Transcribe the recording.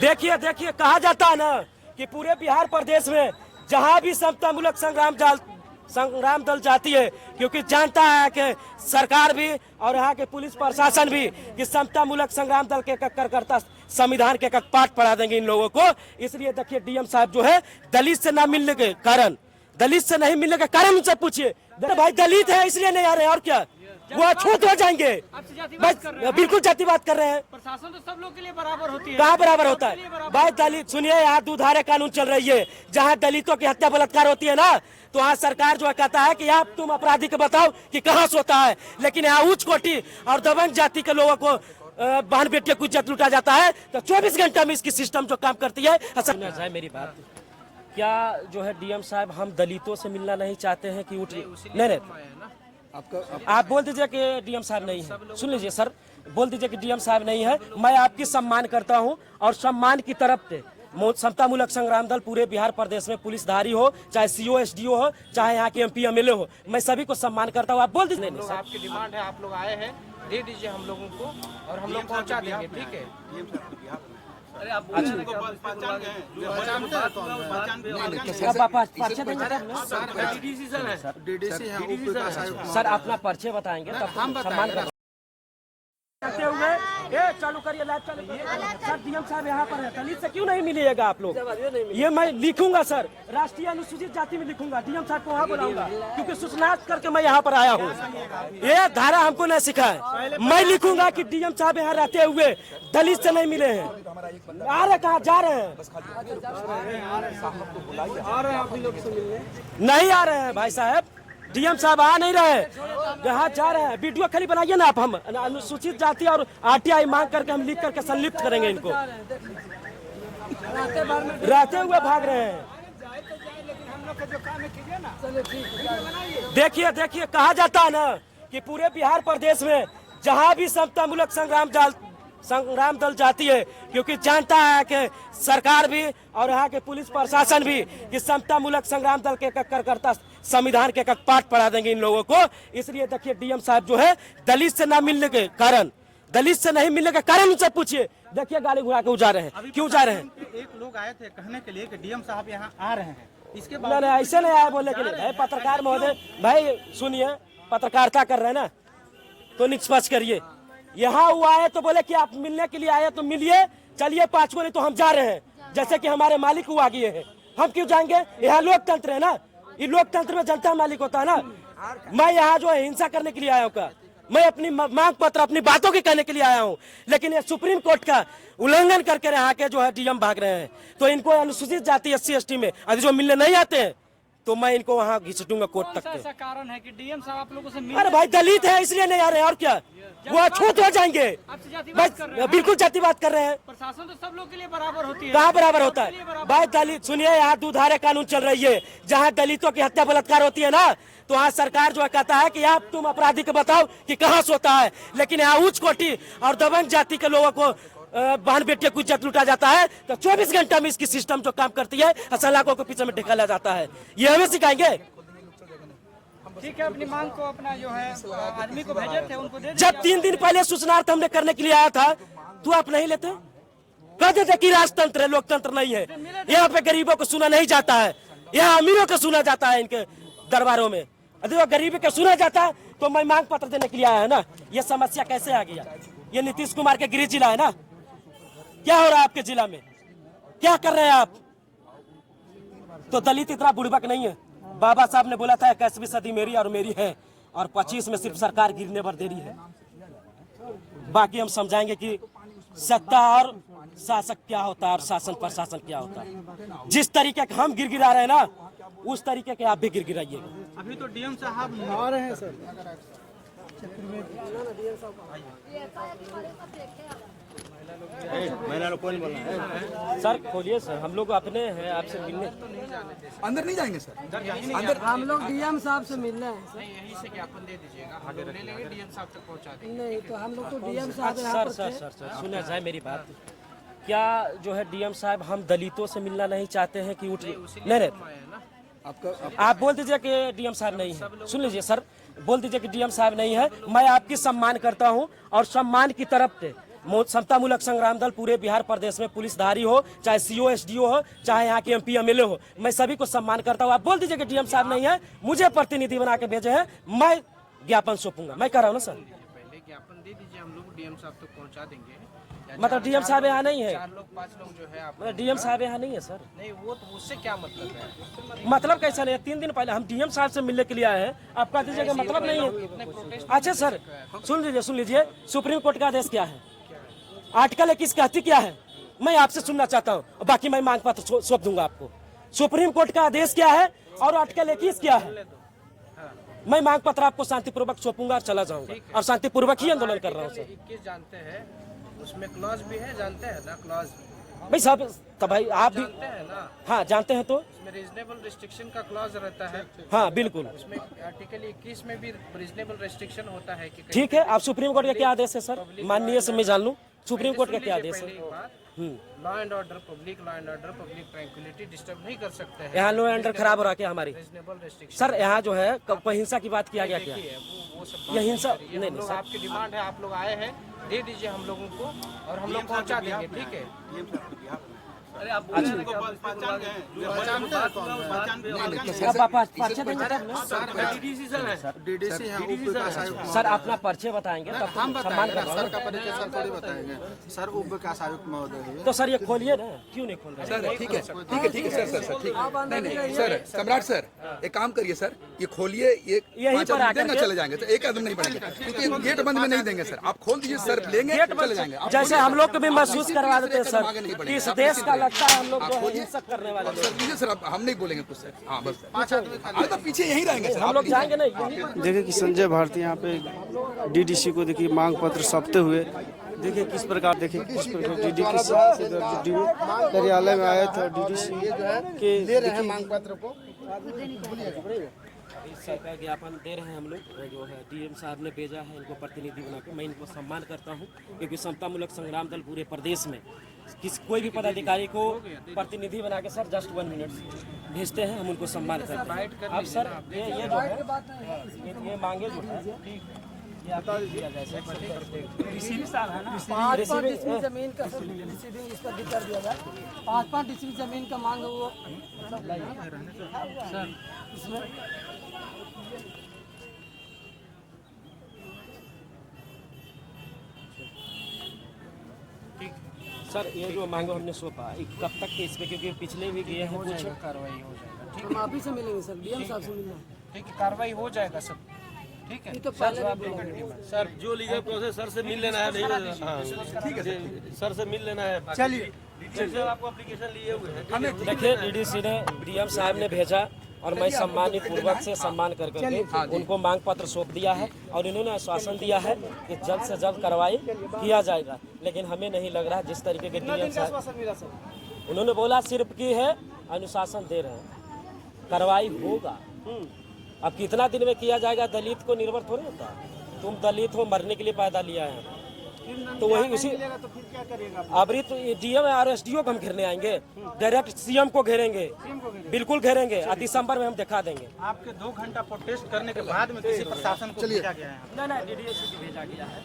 देखिए देखिए, कहा जाता है ना कि पूरे बिहार प्रदेश में जहां भी समतामूलक संग्राम दल जाती है, क्योंकि जानता है कि सरकार भी और यहाँ के पुलिस प्रशासन भी कि समतामूलक संग्राम दल के कार्यकर्ता संविधान के पाठ पढ़ा देंगे इन लोगों को। इसलिए देखिए, डीएम साहब जो है दलित से ना मिलने के कारण, दलित से नहीं मिलने के कारण उनसे पूछिए। भाई दलित है इसलिए नहीं आ रहे हैं, और क्या वो छूट हो जाएंगे। बिल्कुल जातिवाद कर रहे हैं। प्रशासन तो सब लोग के लिए बराबर होती है। कहाँ बराबर होता है भाई? दलित सुनिए, यहाँ दुधारे कानून चल रही है, जहाँ दलितों की हत्या बलात्कार होती है ना, तो यहाँ सरकार जो है कहता है कि आप तुम अपराधी को बताओ कि कहाँ से होता है। लेकिन यहाँ उच्च कोटि और दबंग जाति के लोगों को बहन बेटियों को इज्जत लूटा जाता है। तो 24 घंटा में इसकी सिस्टम जो काम करती है। असल मेरी बात क्या जो है, डीएम साहब हम दलितों से मिलना नहीं चाहते हैं कि उठ नहीं, आप बोल दीजिए कि डीएम साहब नहीं है। सुन लीजिए सर, बोल दीजिए कि डीएम साहब नहीं है। मैं आपकी सम्मान करता हूं और सम्मान की तरफ से समतामूलक संग्राम दल पूरे बिहार प्रदेश में पुलिसधारी हो, चाहे सीओ एसडीओ हो, चाहे यहाँ के एमपी एमएलए हो, मैं सभी को सम्मान करता हूँ। आप बोल दीजिए। नहीं, आपकी डिमांड है, आप लोग आए हैं, दे दीजिए हम लोगों को और हम लोग पहुँचा देंगे। ठीक है। अरे आप पहचान सर अपना पर्चे बताएंगे तब हम सम्मान कर हुए। चालू करिए, लाइव चालू करिए। सर डीएम साहब यहाँ पर है, दलित से क्यों नहीं मिलिएगा आप लोग? ये मैं लिखूंगा सर, राष्ट्रीय अनुसूचित जाति में लिखूंगा, डीएम साहब को वहाँ बुलाऊंगा, क्योंकि सूचना करके मैं यहाँ पर आया हूँ। ये धारा हमको नहीं सिखा है। मैं लिखूंगा कि डीएम साहब यहाँ रहते हुए दलित से नहीं मिले हैं। आ रहे कहाँ जा रहे हैं? नहीं आ रहे हैं भाई साहब, डीएम साहब आ नहीं रहे, यहाँ जा रहे हैं। वीडियो खाली बनाइए ना आप, हम अनुसूचित जाति और आरटीआई मांग करके हम लिख करके संलिप्त करेंगे इनको। रहते हुए भाग रहे हैं। देखिए देखिए, कहा जाता है ना कि पूरे बिहार प्रदेश में जहां भी समतामूलक संग्राम दल जाती है, क्योंकि जानता है कि सरकार भी और यहाँ के पुलिस प्रशासन भी कि समतामूलक संग्राम दल के कार्यकर्ता संविधान के पाठ पढ़ा देंगे इन लोगों को। इसलिए देखिए, डीएम साहब जो है दलित से ना मिलने के कारण, दलित से नहीं मिलने के कारण उनसे पूछिए। देखिए गाड़ी घुरा के जा रहे हैं, क्यों जा रहे हैं? एक लोग आए थे कहने के लिए कि डीएम साहब यहाँ आ रहे हैं, इसके बाद नहीं ऐसे नहीं आया बोलने के लिए। भाई पत्रकार महोदय, भाई सुनिए, पत्रकारिता कर रहे हैं ना, तो निष्पक्ष करिए। यहाँ हुआ है तो बोले कि आप मिलने के लिए आए तो मिलिए, चलिए 5 को नहीं तो हम जा रहे हैं। जैसे कि हमारे मालिक हुआ गए हैं, हम क्यों जाएंगे? यहाँ लोकतंत्र है ना, ये लोकतंत्र में जनता मालिक होता है ना। मैं यहाँ जो है हिंसा करने के लिए आया हूँ का, मैं अपनी मांग पत्र अपनी बातों के कहने के लिए आया हूँ, लेकिन ये सुप्रीम कोर्ट का उल्लंघन करके यहाँ के जो है डीएम भाग रहे हैं। तो इनको अनुसूचित जाति SC ST में अगर जो मिलने नहीं आते हैं तो मैं इनको वहाँ घिसटूंगा कोर्ट तक। ऐसा कारण है कि डीएम साहब आप लोगों से अरे भाई दलित है इसलिए नहीं आ रहे हैं, और क्या वो छूट हो जाएंगे। बिल्कुल जातिवाद कर रहे हैं। प्रशासन तो सब लोग के लिए बराबर होती है। कहाँ बराबर होता है भाई? दलित सुनिए, यहाँ दुधारे कानून चल रही है, जहाँ दलितों की हत्या बलात्कार होती है ना, तो यहाँ सरकार जो है कहता है कि आप तुम अपराधी को बताओ कि कहाँ से होता है। लेकिन यहाँ उच्च कोटि और दबंग जाति के लोगों को बहन बेटियों को इज्जत लूटा जाता है। तो 24 घंटा में इसकी सिस्टम जो काम करती है, सलाखों को पीछे में ढकेला जाता है। ये हमें सिखाएंगे। ठीक है, अपनी मांग को अपना जो है आदमी को भेजे थे, उनको दे। जब 3 दिन पहले सूचनार्थ हमने करने के लिए आया था, तो आप नहीं लेते? कहते थे कि राजतंत्र है, लोकतंत्र नहीं है। यहाँ पे गरीबों को सुना नहीं जाता है, यहाँ अमीरों को सुना जाता है इनके दरबारों में। यदि वो गरीबी को सुना जाता तो मैं मांग पत्र देने के लिए आया है ना। ये समस्या कैसे आ गया? ये नीतीश कुमार के गृह जिला है ना। क्या हो रहा है आपके जिला में? क्या कर रहे हैं आप? तो दलित इतना बुड़बक नहीं है। बाबा साहब ने बोला था 21वीं सदी मेरी और मेरी है, और 25 में सिर्फ सरकार गिरने पर देरी है। बाकी हम समझाएंगे कि सत्ता और शासक क्या होता है और शासन प्रशासन क्या होता है। जिस तरीके का हम गिरगिरा रहे हैं ना, उस तरीके के आप भी गिरगिराइएगा। अभी तो डीएम साहब आ रहे हैं सर। सर खोलिए सर, हम लोग अपने हैं, आपसे मिलने अंदर नहीं जाएंगे सर। अंदर हम लोग डीएम साहब से मिलना है सर। यहीं से ज्ञापन दे दीजिएगा, हम ले लेंगे, डीएम साहब तक पहुंचा देंगे। नहीं तो हम लोग तो डीएम साहब सर सर सर सर सुना जाए मेरी बात। क्या जो है डीएम साहब हम दलितों से मिलना नहीं चाहते हैं कि उठ नहीं? आप बोल दीजिए कि डीएम साहब नहीं है। सुन लीजिए सर, बोल दीजिए कि डीएम साहब नहीं है। मैं आपकी सम्मान करता हूं और सम्मान की तरफ से समतामूलक संग्राम दल पूरे बिहार प्रदेश में पुलिसधारी हो, चाहे सीओ एसडीओ हो, चाहे यहाँ के एमपी एमएलए हो, मैं सभी को सम्मान करता हूँ। आप बोल दीजिए कि डीएम साहब नहीं है, मुझे प्रतिनिधि बना के भेजे हैं, मैं ज्ञापन सौंपूंगा। मैं कह रहा हूँ ना सर, पहले ज्ञापन दे दीजिए, हम लोग डीएम साहब तक पहुंचा देंगे। मतलब डीएम साहब यहाँ नहीं है, 4 लोग 5 लोग जो है आप मतलब डीएम साहब यहाँ नहीं है सर। नहीं, वो तो उससे क्या मतलब है? मतलब कैसा नहीं है, 3 दिन पहले हम डीएम साहब से मिलने के लिए आए हैं, आप कह दीजिए कि मतलब नहीं है। अच्छा सर सुन लीजिए, सुप्रीम कोर्ट का आदेश क्या है, आर्टिकल 21 कहती क्या है, मैं आपसे सुनना चाहता हूँ, बाकी मैं मांग पत्र सौंप दूंगा आपको। सुप्रीम कोर्ट का आदेश क्या है और आर्टिकल 21 क्या है? मैं मांग पत्र आपको शांतिपूर्वक सौंपूंगा और चला जाऊंगा, और शांतिपूर्वक ही आंदोलन कर रहा हूँ सर। 21 जानते हैं, उसमें क्लॉज भी है, जानते हैं ना क्लॉज? भाई साहब तो भाई आप भी जानते हैं ना, हाँ जानते हैं, तो उसमें रीजनेबल रिस्ट्रिक्शन का क्लॉज रहता है। हाँ बिल्कुल उसमें आर्टिकल 21 में भी रीजनेबल रिस्ट्रिक्शन होता है कि ठीक है। आप सुप्रीम कोर्ट का क्या आदेश है सर, माननीय से मैं जान लूँ, सुप्रीम कोर्ट का क्या आदेश है? Law and order, public law and order, public tranquillity disturb नहीं कर सकते हैं। यहाँ लो एंडर खराब हो रहा है क्या हमारी? रीजनेबल रिस्ट्रिक्शन सर यहाँ जो है कोई हिंसा की बात किया गया क्या? वो सब ये हिंसा ये नहीं हम लोग सर, आपकी डिमांड है, आप लोग आए हैं, दे दीजिए हम लोगों को और हम लोग पहुंचा देंगे, ठीक है? अरे आप बोल रहे हैं पहचान आप पर्चे देंगे तब ना? डीडीसी सर है, डीडीसी है, उप विकास आयुक्त। सर अपना पर्चे बताएंगे तब तो हम सम्मान बताएंगे कर ना, रहा सर का परिचय सर थोड़ी बताएंगे। सर उप विकास आयुक्त महोदय है। हूँ। तो सर ये खोलिए ना, क्यों नहीं खोल रहे? सर ठीक है सर ठीक है। नहीं सर, सम्राट सर एक काम करिए सर, ये खोलिए, ये यहीं 5 पर आदमी आकर देंगे के- चले जाएंगे, तो एक आदमी नहीं बढ़ेंगे, क्योंकि गेट बंद में नहीं देंगे सर। आप खोल दीजिए सर, लेंगे चले जाएंगे। आप जैसे हम लोग को भी महसूस करवा देते हैं आगे सर, नहीं बढ़ेंगे। इस आप देश निश्चित का रहिए। लगता है हम लोग आप जो है खोलिए। हिंसक करने वाले लोग। सर दीजिए सर, हम नहीं बोलेंगे कुछ सर। हाँ बस अरे तो पीछे यहीं रहेंगे सर, हम आप लोग जाएंगे नहीं, यहीं पर देखिए कि संजय भारती यहाँ पे डीडीसी को देखिए मांग पत्र सौंपते हुए, देखिए किस प्रकार डीडीसी कार्यालय में आए थे, डीडीसी के दे रहे हैं मांग पत्र को। इसका ज्ञापन दे रहे हैं हम लोग, जो है डीएम साहब ने भेजा है इनको प्रतिनिधि बना के। मैं इनको सम्मान करता हूँ, क्योंकि समतामूलक संग्राम दल पूरे प्रदेश में कोई भी पदाधिकारी को प्रतिनिधि बना के सर जस्ट 1 मिनट भेजते हैं, हम उनको सम्मान करते हैं। अब सर ये जो है ये मांगे जो है ये आपको दिया जाए। रिसीविंग साहब है ना, 5 डिसमिल जमीन का सर रिसीविंग इस पर कर दिया जाए। 5 डिसमिल जमीन का मांग है वो सर इसमें सर ये जो मांगो हमने सौंपा कब तक के इस पे, क्योंकि पिछले भी गए हैं कुछ। कार्रवाई हो जाएगा, हम आप ही से मिलेंगे सर, डीएम साहब से मिलना है। ठीक है, कार्रवाई हो जाएगा सब, ठीक है? ये तो पहले भी बोला। सर जो लीगल प्रोसेस सर से मिल लेना है, नहीं हाँ ठीक है सर से मिल लेना है। चलिए सर आपको एप्लीकेशन लिए हुए हैं। देखिए डीडीसी ने डीएम साहब ने भेजा और मैं सम्मानित पूर्वक से सम्मान कर करके उनको मांग पत्र सौंप दिया है, और इन्होंने आश्वासन दिया है कि जल्द से जल्द कार्रवाई किया जाएगा। लेकिन हमें नहीं लग रहा जिस तरीके के डीएम साहब उन्होंने बोला सिर्फ की है, अनुशासन दे रहे हैं, कार्रवाई होगा। अब कितना दिन में किया जाएगा दलित को निर्भर थोड़ी होता है। तुम दलित हो, मरने के लिए पैदा लिया है, तो वही उसी अबरी तो डीएम और एसडीओ को हम घेरने आएंगे, डायरेक्ट सीएम को घेरेंगे, बिल्कुल घेरेंगे, और दिसंबर में हम दिखा देंगे। आपके 2 घंटा प्रोटेस्ट करने के बाद में किसी प्रशासन को भेजा गया है? नहीं डीडीसी भेजा गया है।